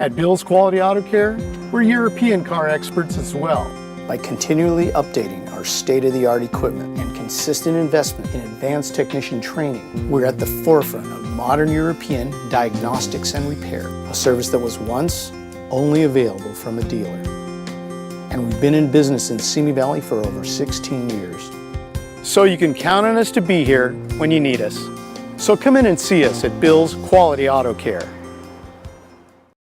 At Bill's Quality Auto Care, we're European car experts as well. By continually updating our state-of-the-art equipment and consistent investment in advanced technician training, we're at the forefront of modern European diagnostics and repair, a service that was once only available from a dealer. And we've been in business in Simi Valley for over 16 years. So you can count on us to be here when you need us. So come in and see us at Bill's Quality Auto Care.